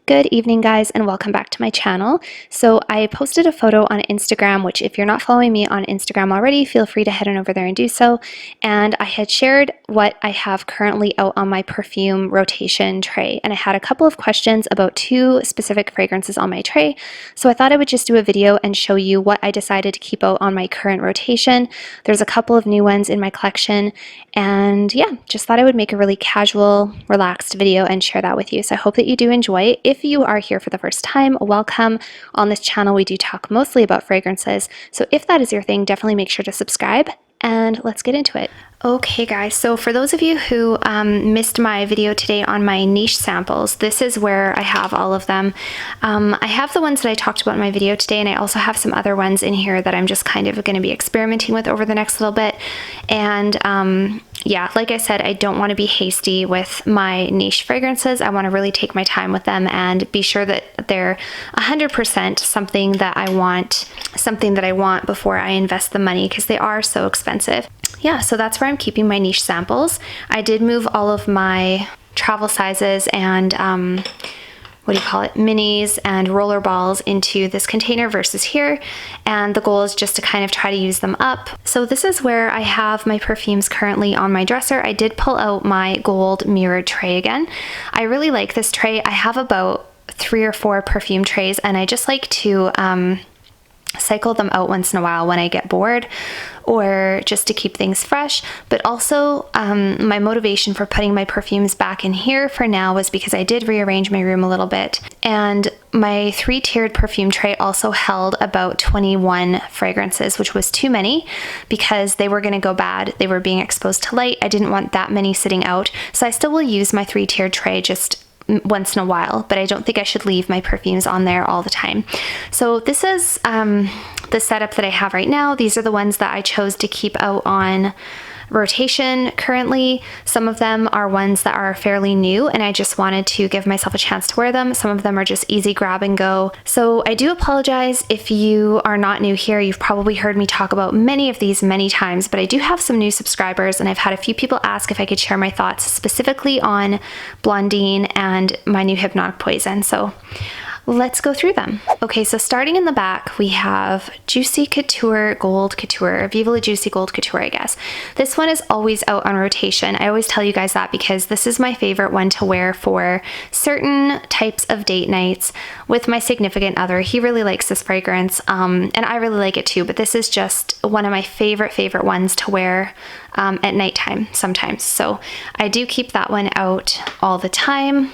Good evening, guys, and welcome back to my channel. So I posted a photo on Instagram, which if you're not following me on Instagram already, feel free to head on over there and do so. And I had shared what I have currently out on my perfume rotation tray. And I had a couple of questions about two specific fragrances on my tray. So I thought I would just do a video and show you what I decided to keep out on my current rotation. There's a couple of new ones in my collection. And yeah, just thought I would make a really casual, relaxed video and share that with you. So I hope that you do enjoy. If you are here for the first time, welcome. On this channel, we do talk mostly about fragrances. So if that is your thing, definitely make sure to subscribe and let's get into it. Okay guys, so for those of you who missed my video today on my niche samples, this is where I have all of them. I have the ones that I talked about in my video today, and I also have some other ones in here that I'm just kind of going to be experimenting with over the next little bit. And yeah, like I said, I don't want to be hasty with my niche fragrances. I want to really take my time with them and be sure that they're 100% something that I want before I invest the money, because they are so expensive. Yeah, so that's where I'm keeping my niche samples. I did move all of my travel sizes and minis and roller balls into this container versus here, and the goal is just to kind of try to use them up. So this is where I have my perfumes currently on my dresser. I did pull out my gold mirrored tray again. I really like this tray. I have about 3 or 4 perfume trays, and I just like to cycle them out once in a while when I get bored, or just to keep things fresh. But also my motivation for putting my perfumes back in here for now was because I did rearrange my room a little bit, and my 3-tiered perfume tray also held about 21 fragrances, which was too many because they were going to go bad. They were being exposed to light. I didn't want that many sitting out, so I still will use my 3-tiered tray just once in a while, but I don't think I should leave my perfumes on there all the time. So this is the setup that I have right now. These are the ones that I chose to keep out on rotation currently. Some of them are ones that are fairly new, and I just wanted to give myself a chance to wear them. Some of them are just easy grab and go. So I do apologize if you are not new here. You've probably heard me talk about many of these many times, but I do have some new subscribers, and I've had a few people ask if I could share my thoughts specifically on Blondine and my new Hypnotic Poison. So let's go through them. Okay, so starting in the back, we have Juicy Couture Gold Couture, Viva La Juicy Gold Couture, I guess. This one is always out on rotation. I always tell you guys that because this is my favorite one to wear for certain types of date nights with my significant other. He really likes this fragrance, and I really like it too, but this is just one of my favorite ones to wear at nighttime sometimes. So I do keep that one out all the time.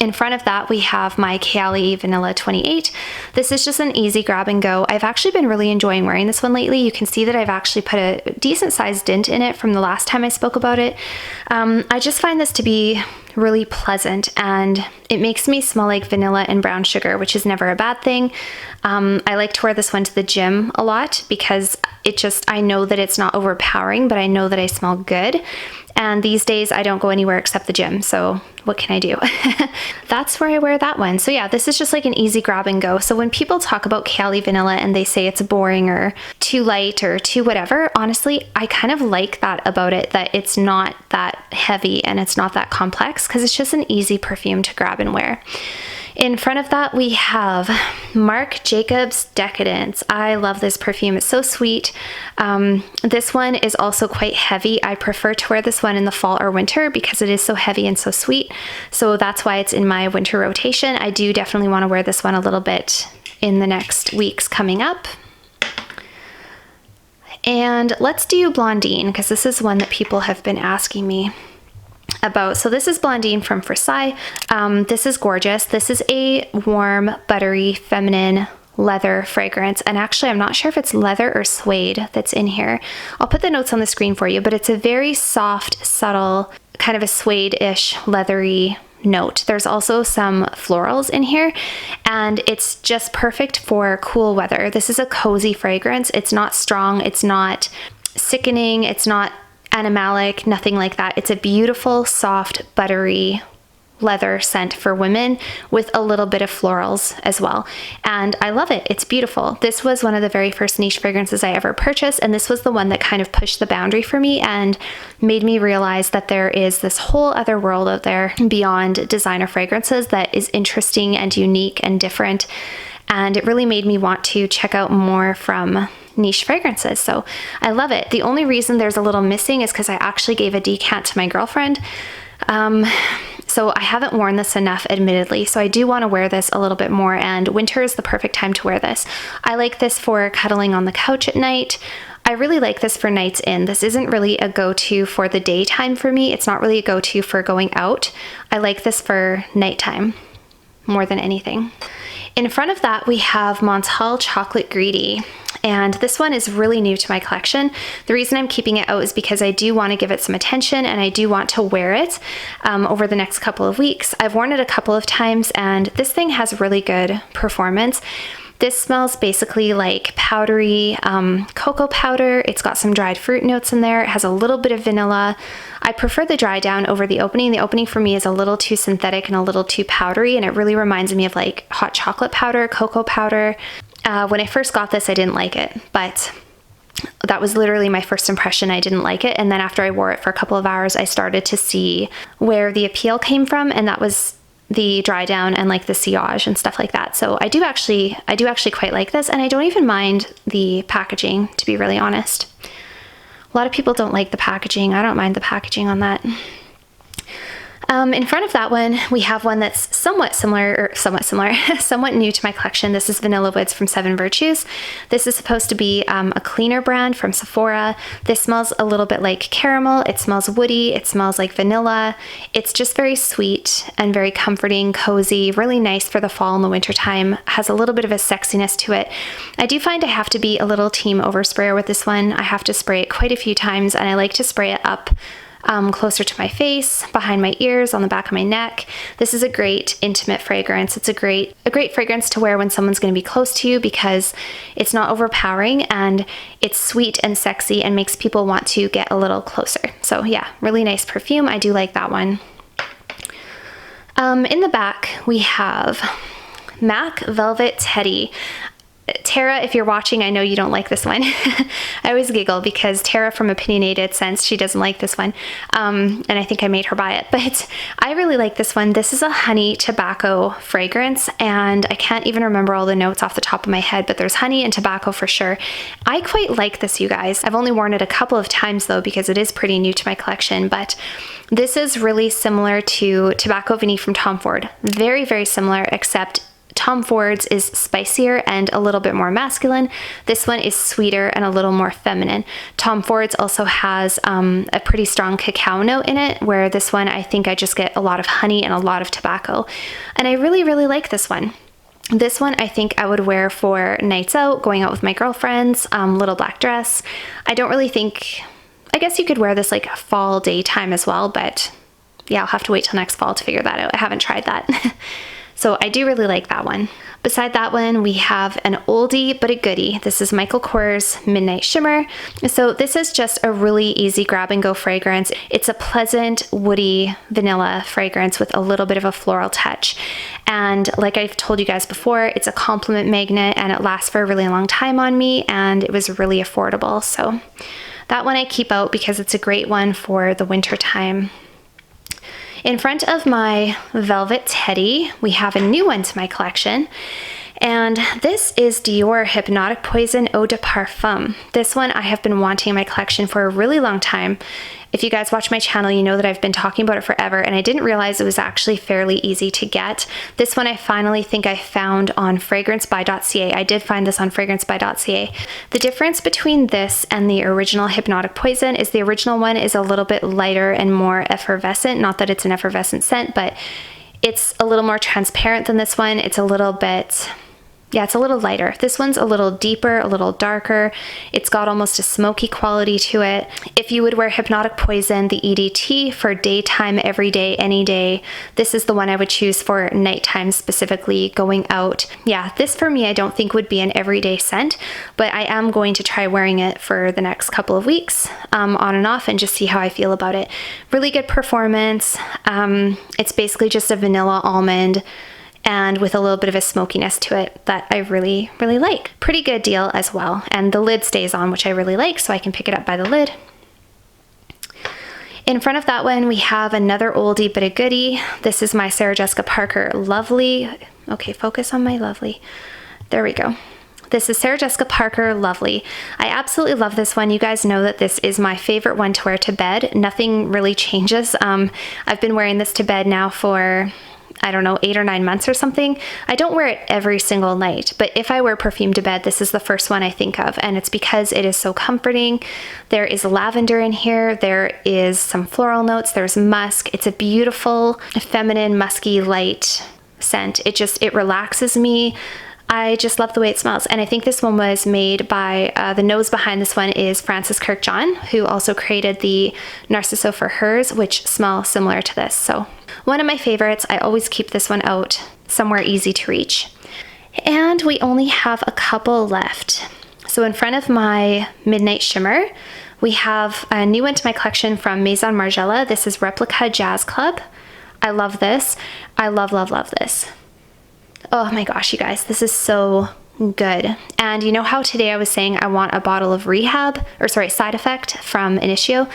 In front of that, we have my Cali Vanilla 28. This is just an easy grab and go. I've actually been really enjoying wearing this one lately. You can see that I've actually put a decent sized dent in it from the last time I spoke about it. I just find this to be really pleasant, and it makes me smell like vanilla and brown sugar, which is never a bad thing. I like to wear this one to the gym a lot because I know that it's not overpowering, but I know that I smell good. And these days I don't go anywhere except the gym, so what can I do? That's where I wear that one. So yeah, this is just like an easy grab and go. So when people talk about Cali Vanilla and they say it's boring or too light or too whatever, honestly, I kind of like that about it, that it's not that heavy and it's not that complex, because it's just an easy perfume to grab and wear. In front of that, we have Marc Jacobs Decadence. I love this perfume. It's so sweet. This one is also quite heavy. I prefer to wear this one in the fall or winter because it is so heavy and so sweet. So that's why it's in my winter rotation. I do definitely want to wear this one a little bit in the next weeks coming up. And let's do Blondine, because this is one that people have been asking me about. So this is Blondine from Versailles. This is gorgeous. This is a warm, buttery, feminine leather fragrance, and actually I'm not sure if it's leather or suede that's in here. I'll put the notes on the screen for you, but it's a very soft, subtle, kind of a suede-ish leathery note. There's also some florals in here, and it's just perfect for cool weather. This is a cozy fragrance. It's not strong, it's not sickening, it's not animalic, nothing like that. It's a beautiful, soft, buttery, leather scent for women with a little bit of florals as well. And I love it. It's beautiful. This was one of the very first niche fragrances I ever purchased, and this was the one that kind of pushed the boundary for me and made me realize that there is this whole other world out there beyond designer fragrances that is interesting and unique and different. And it really made me want to check out more from niche fragrances. So I love it. The only reason there's a little missing is because I actually gave a decant to my girlfriend. So I haven't worn this enough, admittedly. So I do want to wear this a little bit more, and winter is the perfect time to wear this. I like this for cuddling on the couch at night. I really like this for nights in. This isn't really a go-to for the daytime for me. It's not really a go-to for going out. I like this for nighttime more than anything. In front of that, we have Montal Chocolate Greedy. And this one is really new to my collection. The reason I'm keeping it out is because I do want to give it some attention, and I do want to wear it over the next couple of weeks. I've worn it a couple of times, and this thing has really good performance. This smells basically like powdery cocoa powder. It's got some dried fruit notes in there. It has a little bit of vanilla. I prefer the dry down over the opening. The opening for me is a little too synthetic and a little too powdery, and it really reminds me of like hot chocolate powder, cocoa powder. When I first got this, I didn't like it, but that was literally my first impression. I didn't like it. And then after I wore it for a couple of hours, I started to see where the appeal came from, and that was the dry down and like the sillage and stuff like that. So I do actually quite like this, and I don't even mind the packaging, to be really honest. A lot of people don't like the packaging. I don't mind the packaging on that. In front of that one, we have one that's somewhat new to my collection. This is Vanilla Woods from Seven Virtues. This is supposed to be a cleaner brand from Sephora. This smells a little bit like caramel. It smells woody. It smells like vanilla. It's just very sweet and very comforting, cozy, really nice for the fall and the winter time. Has a little bit of a sexiness to it. I do find I have to be a little team oversprayer with this one. I have to spray it quite a few times, and I like to spray it up closer to my face, behind my ears, on the back of my neck. This is a great intimate fragrance. It's a great fragrance to wear when someone's going to be close to you, because it's not overpowering and it's sweet and sexy and makes people want to get a little closer. So yeah, really nice perfume. I do like that one. In the back, we have MAC Velvet Teddy. Tara, if you're watching, I know you don't like this one. I always giggle because Tara from Opinionated Scents, she doesn't like this one. And I think I made her buy it, but I really like this one. This is a honey tobacco fragrance, and I can't even remember all the notes off the top of my head, but there's honey and tobacco for sure. I quite like this, you guys. I've only worn it a couple of times though, because it is pretty new to my collection, but this is really similar to Tobacco Vanille from Tom Ford. Very, very similar, except Tom Ford's is spicier and a little bit more masculine. This one is sweeter and a little more feminine. Tom Ford's also has a pretty strong cacao note in it, where this one I think I just get a lot of honey and a lot of tobacco. And I really, really like this one. This one I think I would wear for nights out, going out with my girlfriends, little black dress. I don't really think, I guess you could wear this like fall daytime as well, but yeah, I'll have to wait till next fall to figure that out. I haven't tried that. So I do really like that one. Beside that one, we have an oldie but a goodie. This is Michael Kors Midnight Shimmer. So this is just a really easy grab and go fragrance. It's a pleasant woody vanilla fragrance with a little bit of a floral touch. And like I've told you guys before, it's a compliment magnet and it lasts for a really long time on me, and it was really affordable. So that one I keep out because it's a great one for the winter time. In front of my Velvet Teddy, we have a new one to my collection, and this is Dior Hypnotic Poison Eau de Parfum. This one I have been wanting in my collection for a really long time. If you guys watch my channel, you know that I've been talking about it forever, and I didn't realize it was actually fairly easy to get. This one I finally think I found on fragrancebuy.ca. I did find this on fragrancebuy.ca. The difference between this and the original Hypnotic Poison is the original one is a little bit lighter and more effervescent. Not that it's an effervescent scent, but it's a little more transparent than this one. It's a little bit, yeah, it's a little lighter. This one's a little deeper, a little darker. It's got almost a smoky quality to it. If you would wear Hypnotic Poison, the EDT, for daytime, every day, any day, this is the one I would choose for nighttime, specifically going out. Yeah, this for me I don't think would be an everyday scent, but I am going to try wearing it for the next couple of weeks, on and off, and just see how I feel about it. Really good performance. It's basically just a vanilla almond and with a little bit of a smokiness to it that I really, really like. Pretty good deal as well. And the lid stays on, which I really like, so I can pick it up by the lid. In front of that one, we have another oldie but a goodie. This is my Sarah Jessica Parker Lovely. Okay, focus on my Lovely. There we go. This is Sarah Jessica Parker Lovely. I absolutely love this one. You guys know that this is my favorite one to wear to bed. Nothing really changes. I've been wearing this to bed now for, I don't know, 8 or 9 months or something. I don't wear it every single night, but if I wear perfume to bed, this is the first one I think of, and it's because it is so comforting. There is lavender in here. There is some floral notes. There's musk. It's a beautiful, feminine, musky, light scent. It relaxes me. I just love the way it smells. And I think this one was made by, the nose behind this one is Frances Kirkjohn, who also created the Narciso for hers, which smell similar to this. So one of my favorites. I always keep this one out somewhere easy to reach. And we only have a couple left. So in front of my Midnight Shimmer, we have a new one to my collection from Maison Margiela. This is Replica Jazz Club. I love this. I love, love, love this. Oh my gosh, you guys, this is so good. And you know how today I was saying I want a bottle of Side Effect from Initio?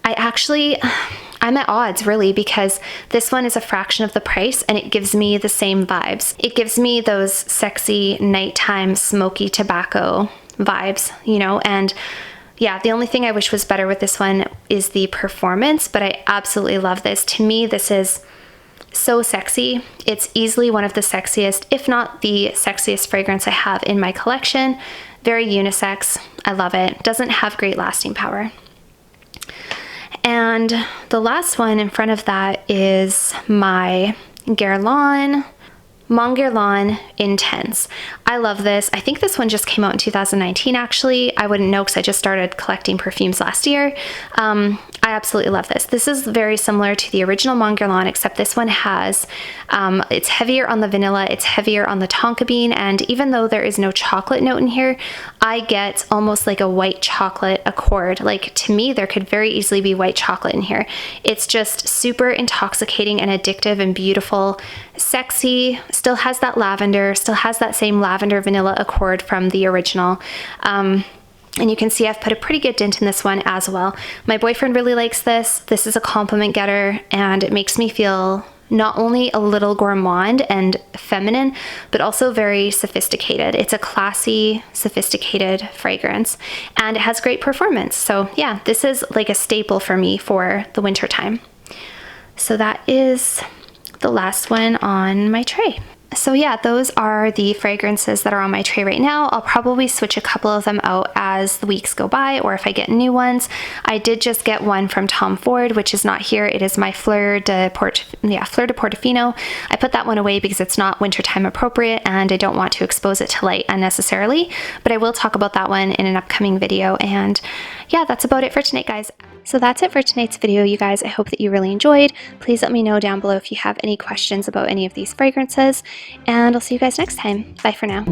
I'm at odds really, because this one is a fraction of the price and it gives me the same vibes. It gives me those sexy nighttime smoky tobacco vibes, you know, and yeah, the only thing I wish was better with this one is the performance, but I absolutely love this. To me, this is so sexy. It's easily one of the sexiest, if not the sexiest fragrance I have in my collection. Very unisex. I love it. Doesn't have great lasting power. And the last one in front of that is my Guerlain Mon Guerlain Intense. I love this. I think this one just came out in 2019 actually. I wouldn't know because I just started collecting perfumes last year. I absolutely love this. This is very similar to the original Mon Guerlain, except this one has, it's heavier on the vanilla, it's heavier on the tonka bean, and even though there is no chocolate note in here, I get almost like a white chocolate accord. Like, to me, there could very easily be white chocolate in here. It's just super intoxicating and addictive and beautiful, sexy, still has that lavender, still has that same lavender vanilla accord from the original. And you can see I've put a pretty good dent in this one as well. My boyfriend really likes this. This is a compliment getter, and it makes me feel not only a little gourmand and feminine, but also very sophisticated. It's a classy, sophisticated fragrance, and it has great performance. So yeah, this is like a staple for me for the winter time. So that is the last one on my tray. So yeah, those are the fragrances that are on my tray right now. I'll probably switch a couple of them out as the weeks go by, or if I get new ones. I did just get one from Tom Ford, which is not here. It is my Fleur de Portofino. I put that one away because it's not wintertime appropriate and I don't want to expose it to light unnecessarily, but I will talk about that one in an upcoming video. And yeah, that's about it for tonight, guys. So that's it for tonight's video, you guys. I hope that you really enjoyed. Please let me know down below if you have any questions about any of these fragrances, and I'll see you guys next time. Bye for now.